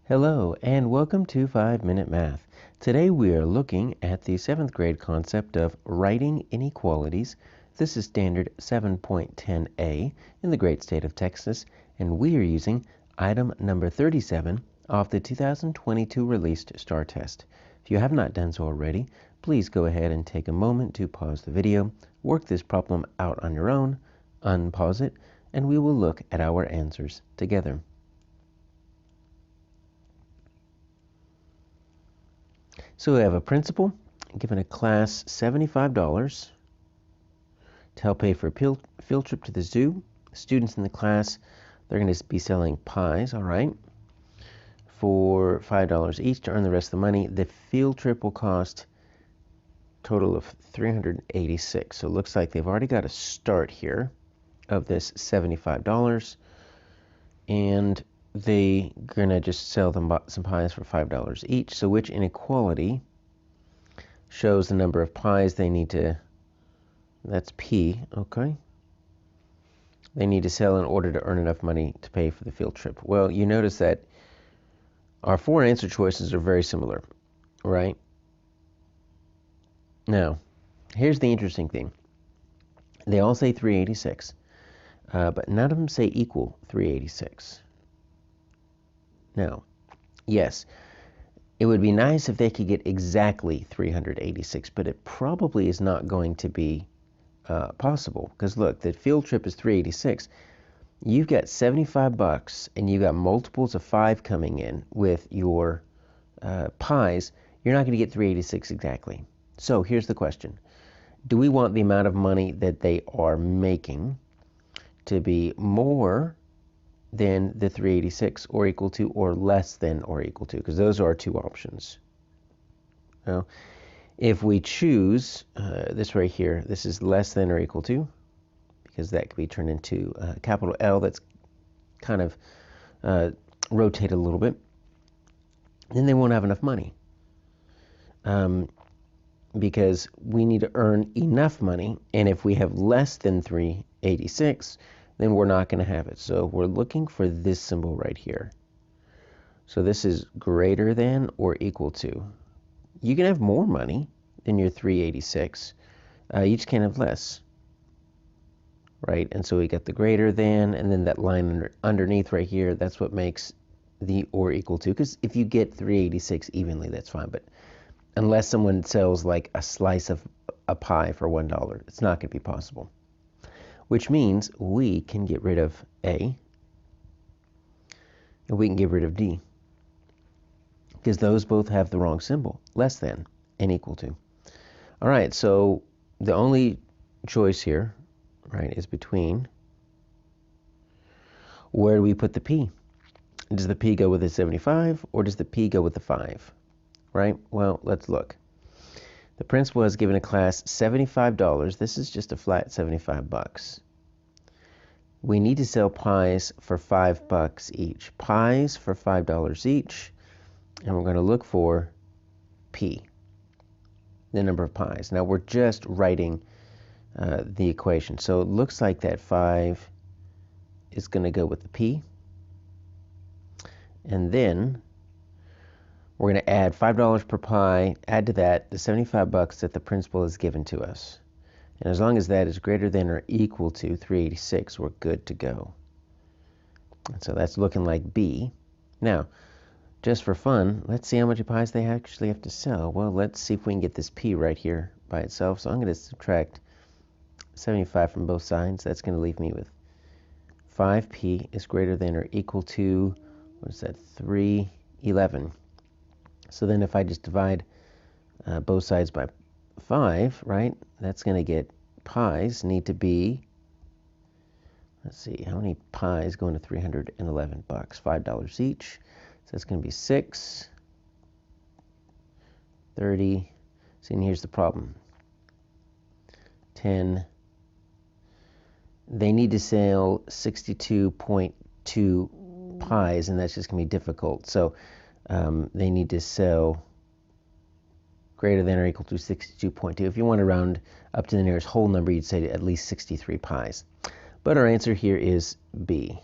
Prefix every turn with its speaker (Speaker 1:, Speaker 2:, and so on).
Speaker 1: Hello and welcome to 5-Minute Math. Today we are looking at the 7th grade concept of writing inequalities. This is standard 7.10a in the great state of Texas, and we are using item number 37 off the 2022 released STAAR test. If you have not done so already, please go ahead and take a moment to pause the video, work this problem out on your own, unpause it, and we will look at our answers together. So we have a principal given a class $75 to help pay for a field trip to the zoo. Students in the class, they're going to be selling pies, all right, for $5 each to earn the rest of the money. The field trip will cost a total of $386. So it looks like they've already got a start here of this $75, and they're going to just sell them some pies for $5 each. So which inequality shows the number of pies they need to, that's P, okay, they need to sell in order to earn enough money to pay for the field trip? Well, you notice that our four answer choices are very similar, right? Now, here's the interesting thing. They all say 386, but none of them say equal 386. Now, yes, it would be nice if they could get exactly 386, but it probably is not going to be possible. Because look, the field trip is 386. You've got $75 and you got multiples of 5 coming in with your pies. You're not going to get 386 exactly. So here's the question. Do we want the amount of money that they are making to be more than the 386 or equal to, or less than or equal to? Because those are our two options. Now, if we choose this right here, this is less than or equal to, because that could be turned into capital L that's kind of rotated a little bit, then they won't have enough money. Because we need to earn enough money, and if we have less than 386, then we're not going to have it. So we're looking for this symbol right here. So this is greater than or equal to. You can have more money than your 386. You just can't have less, right? And so we got the greater than, and then that line underneath right here, that's what makes the or equal to. Because if you get 386 evenly, that's fine. But unless someone sells like a slice of a pie for $1, it's not going to be possible. Which means we can get rid of A, and we can get rid of D, because those both have the wrong symbol, less than and equal to. All right, so the only choice here, right, is between, where do we put the P? Does the P go with the 75, or does the P go with the 5, right? Well, let's look. The principal has given a class $75. This is just a flat $75. We need to sell pies for $5 each. Pies for $5 each, and we're going to look for P, the number of pies. Now we're just writing the equation, so it looks like that 5 is going to go with the P, and then we're going to add $5 per pie, add to that the $75 that the principal has given to us. And as long as that is greater than or equal to 386, we're good to go. And so that's looking like B. Now, just for fun, let's see how much pies they actually have to sell. Well, let's see if we can get this P right here by itself. So I'm going to subtract 75 from both sides. That's going to leave me with 5P is greater than or equal to, what is that, 311. So then if I just divide both sides by 5, right, that's going to get pies need to be, let's see, how many pies go into $311? $5 each. So that's going to be 6, 30. See, and here's the problem. 10. They need to sell 62.2 pies, and that's just going to be difficult. So they need to sell greater than or equal to 62.2. If you want to round up to the nearest whole number, you'd say at least 63 pies. But our answer here is B.